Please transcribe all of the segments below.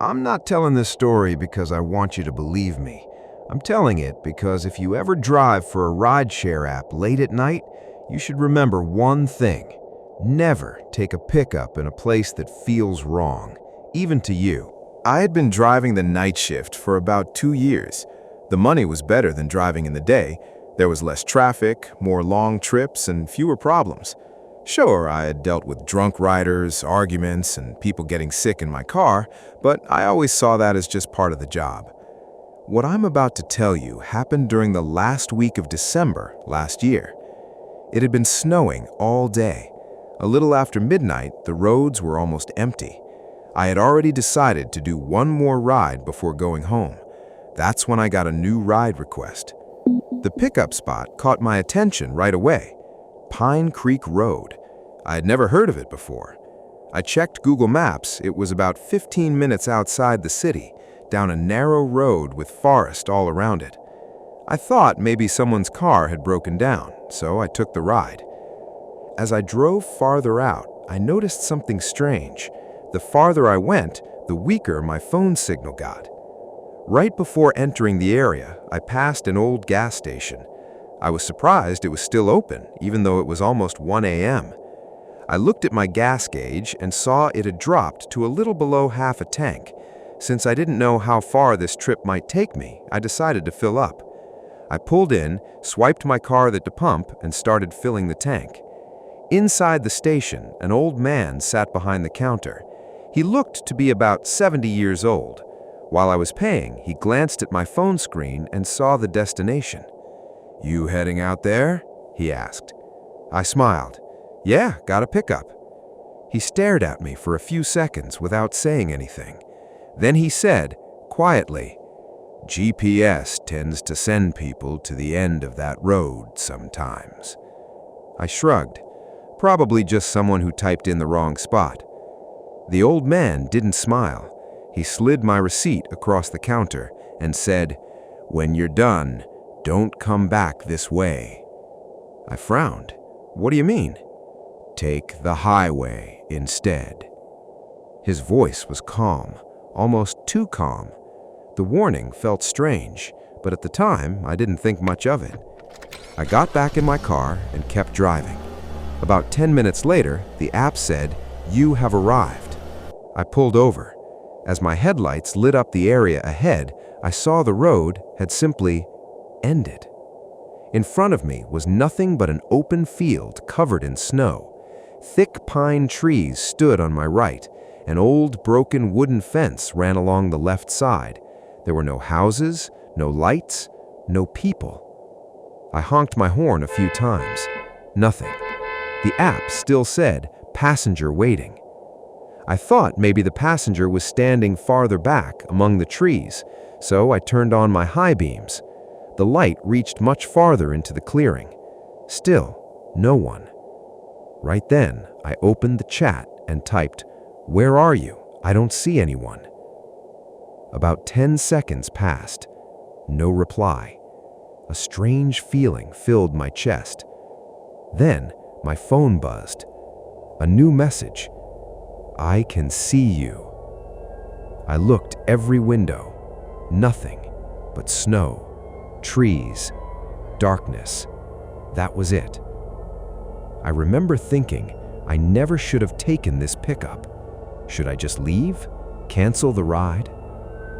I'm not telling this story because I want you to believe me. I'm telling it because if you ever drive for a rideshare app late at night, you should remember one thing. Never take a pickup in a place that feels wrong, even to you. I had been driving the night shift for about 2 years. The money was better than driving in the day. There was less traffic, more long trips, and fewer problems. Sure, I had dealt with drunk riders, arguments, and people getting sick in my car, but I always saw that as just part of the job. What I'm about to tell you happened during the last week of December last year. It had been snowing all day. A little after midnight, the roads were almost empty. I had already decided to do one more ride before going home. That's when I got a new ride request. The pickup spot caught my attention right away. Pine Creek Road. I had never heard of it before. I checked Google Maps. It was about 15 minutes outside the city, down a narrow road with forest all around it. I thought maybe someone's car had broken down, so I took the ride. As I drove farther out, I noticed something strange. The farther I went, the weaker my phone signal got. Right before entering the area, I passed an old gas station. I was surprised it was still open, even though it was almost 1 a.m. I looked at my gas gauge and saw it had dropped to a little below half a tank. Since I didn't know how far this trip might take me, I decided to fill up. I pulled in, swiped my card at the pump, and started filling the tank. Inside the station, an old man sat behind the counter. He looked to be about 70 years old. While I was paying, he glanced at my phone screen and saw the destination. "You heading out there?" he asked. I smiled. "Yeah, got a pickup." He stared at me for a few seconds without saying anything. Then he said, quietly, "GPS tends to send people to the end of that road sometimes." I shrugged. Probably just someone who typed in the wrong spot. The old man didn't smile. He slid my receipt across the counter and said, "When you're done, don't come back this way." I frowned. "What do you mean?" "Take the highway instead." His voice was calm, almost too calm. The warning felt strange, but at the time, I didn't think much of it. I got back in my car and kept driving. About 10 minutes later, the app said, "You have arrived." I pulled over. As my headlights lit up the area ahead, I saw the road had simply ended. In front of me was nothing but an open field covered in snow. Thick pine trees stood on my right. An old broken wooden fence ran along the left side. There were no houses, no lights, no people. I honked my horn a few times. Nothing. The app still said, "Passenger waiting." I thought maybe the passenger was standing farther back among the trees, so I turned on my high beams. The light reached much farther into the clearing. Still, no one. Right then, I opened the chat and typed, "Where are you? I don't see anyone." About 10 seconds passed. No reply. A strange feeling filled my chest. Then, my phone buzzed. A new message. "I can see you." I looked every window. Nothing but snow, trees, darkness. That was it. I remember thinking I never should have taken this pickup. Should I just leave? Cancel the ride?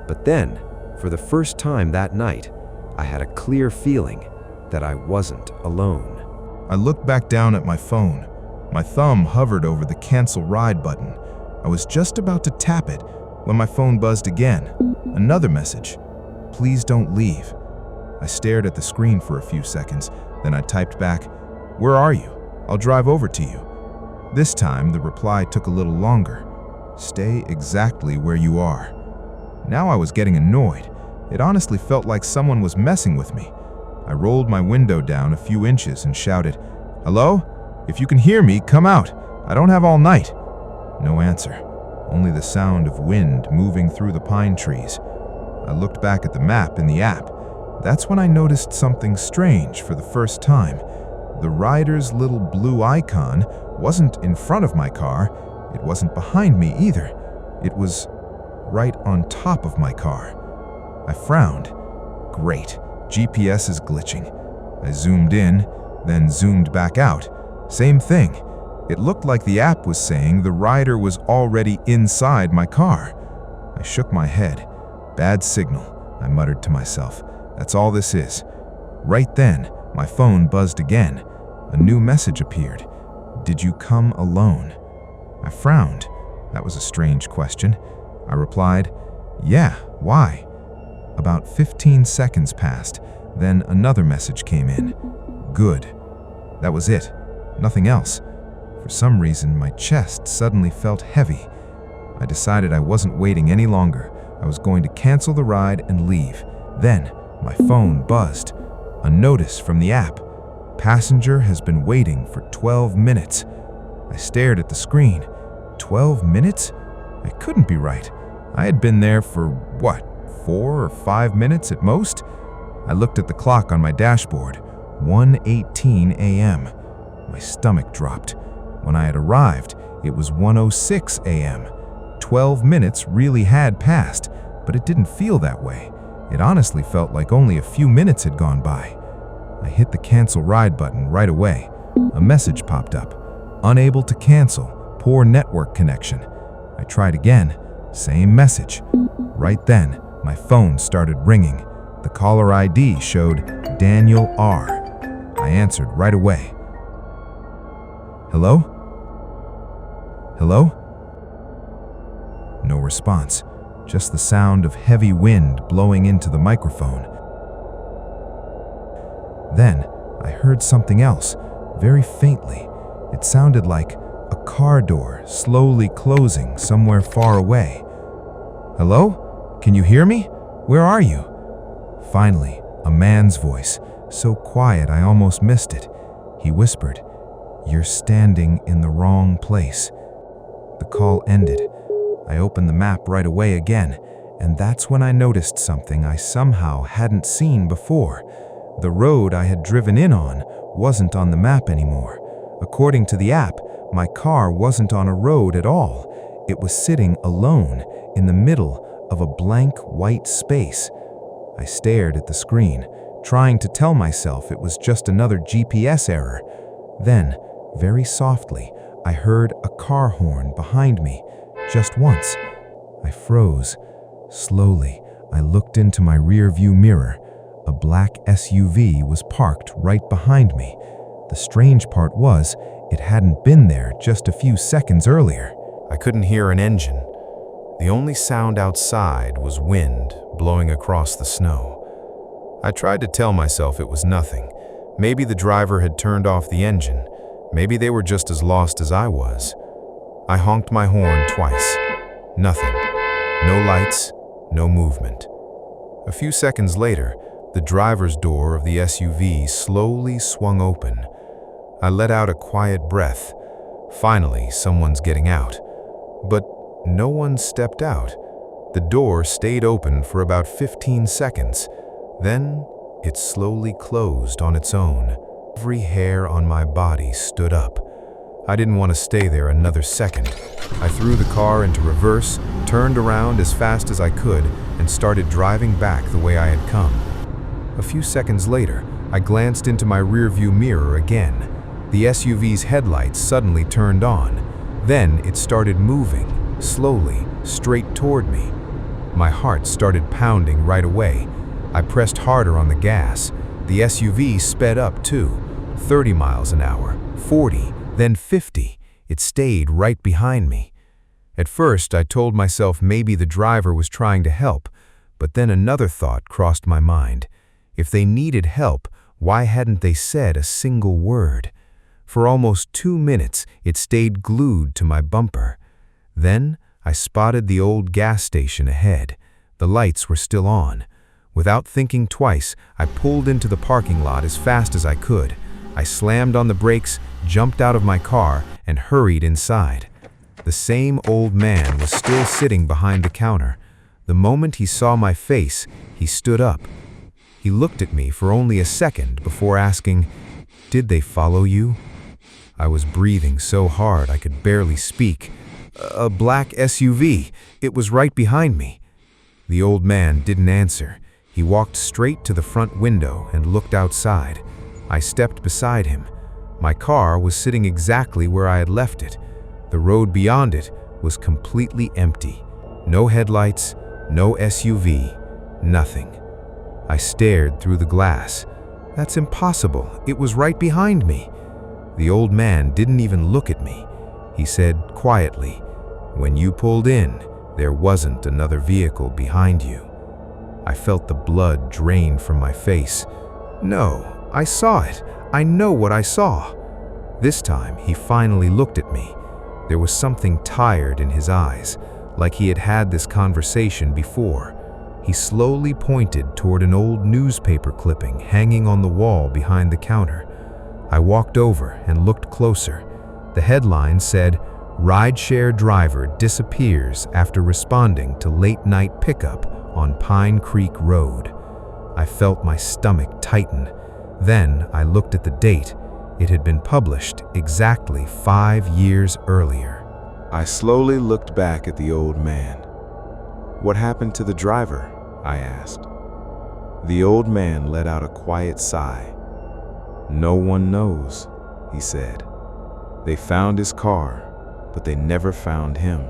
But then, for the first time that night, I had a clear feeling that I wasn't alone. I looked back down at my phone. My thumb hovered over the cancel ride button. I was just about to tap it when my phone buzzed again. Another message. "Please don't leave." I stared at the screen for a few seconds, then I typed back, "Where are you? I'll drive over to you." This time, the reply took a little longer. "Stay exactly where you are." Now I was getting annoyed. It honestly felt like someone was messing with me. I rolled my window down a few inches and shouted, "Hello? If you can hear me, come out. I don't have all night." No answer, only the sound of wind moving through the pine trees. I looked back at the map in the app. That's when I noticed something strange for the first time. The rider's little blue icon wasn't in front of my car. It wasn't behind me either. It was right on top of my car. I frowned. Great, GPS is glitching. I zoomed in, then zoomed back out. Same thing. It looked like the app was saying the rider was already inside my car. I shook my head. Bad signal, I muttered to myself. That's all this is. Right then, my phone buzzed again. A new message appeared. Did you come alone? I frowned. That was a strange question. I replied, yeah, why? About 15 seconds passed, then another message came in. Good. That was it. Nothing else. For some reason, my chest suddenly felt heavy. I decided I wasn't waiting any longer. I was going to cancel the ride and leave. Then, my phone buzzed. A notice from the app. Passenger has been waiting for 12 minutes. I stared at the screen. 12 minutes? I couldn't be right. I had been there for, 4 or 5 minutes at most? I looked at the clock on my dashboard. 1:18 a.m. My stomach dropped. When I had arrived, it was 1:06 a.m. 12 minutes really had passed, but it didn't feel that way. It honestly felt like only a few minutes had gone by. I hit the cancel ride button right away. A message popped up. Unable to cancel. Poor network connection. I tried again. Same message. Right then, my phone started ringing. The caller ID showed Daniel R. I answered right away. Hello? Hello? No response. Just the sound of heavy wind blowing into the microphone. Then, I heard something else, very faintly. It sounded like a car door slowly closing somewhere far away. Hello? Can you hear me? Where are you? Finally, a man's voice, so quiet I almost missed it. He whispered, "You're standing in the wrong place." The call ended. I opened the map right away again, and that's when I noticed something I somehow hadn't seen before. The road I had driven in on wasn't on the map anymore. According to the app, my car wasn't on a road at all. It was sitting alone in the middle of a blank white space. I stared at the screen, trying to tell myself it was just another GPS error. Then, very softly, I heard a car horn behind me, just once. I froze. Slowly, I looked into my rear-view mirror. A black SUV was parked right behind me. The strange part was, it hadn't been there just a few seconds earlier. I couldn't hear an engine. The only sound outside was wind blowing across the snow. I tried to tell myself it was nothing. Maybe the driver had turned off the engine. Maybe they were just as lost as I was. I honked my horn twice. Nothing. No lights, no movement. A few seconds later, the driver's door of the SUV slowly swung open. I let out a quiet breath. Finally, someone's getting out. But no one stepped out. The door stayed open for about 15 seconds. Then, it slowly closed on its own. Every hair on my body stood up. I didn't want to stay there another second. I threw the car into reverse, turned around as fast as I could, and started driving back the way I had come. A few seconds later, I glanced into my rearview mirror again. The SUV's headlights suddenly turned on. Then it started moving, slowly, straight toward me. My heart started pounding right away. I pressed harder on the gas. The SUV sped up too. 30 miles an hour, 40, then 50. It stayed right behind me. At first, I told myself maybe the driver was trying to help, but then another thought crossed my mind. If they needed help, why hadn't they said a single word? For almost 2 minutes, it stayed glued to my bumper. Then, I spotted the old gas station ahead. The lights were still on. Without thinking twice, I pulled into the parking lot as fast as I could. I slammed on the brakes, jumped out of my car, and hurried inside. The same old man was still sitting behind the counter. The moment he saw my face, he stood up. He looked at me for only a second before asking, "Did they follow you?" I was breathing so hard I could barely speak. A black SUV. It was right behind me. The old man didn't answer. He walked straight to the front window and looked outside. I stepped beside him. My car was sitting exactly where I had left it. The road beyond it was completely empty. No headlights, no SUV, nothing. I stared through the glass. That's impossible. It was right behind me. The old man didn't even look at me. He said quietly, "When you pulled in, there wasn't another vehicle behind you." I felt the blood drain from my face. No, I saw it. I know what I saw. This time, he finally looked at me. There was something tired in his eyes, like he had had this conversation before. He slowly pointed toward an old newspaper clipping hanging on the wall behind the counter. I walked over and looked closer. The headline said, "Rideshare driver disappears after responding to late-night pickup on Pine Creek Road." I felt my stomach tighten. Then I looked at the date. It had been published exactly 5 years earlier. I slowly looked back at the old man. "What happened to the driver?" I asked. The old man let out a quiet sigh. "No one knows," he said. "They found his car, but they never found him."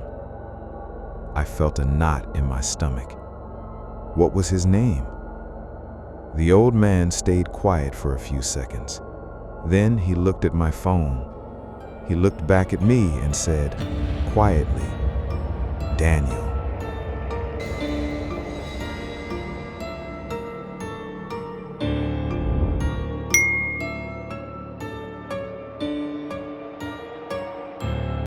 I felt a knot in my stomach. What was his name? The old man stayed quiet for a few seconds. Then he looked at my phone. He looked back at me and said, quietly, "Daniel."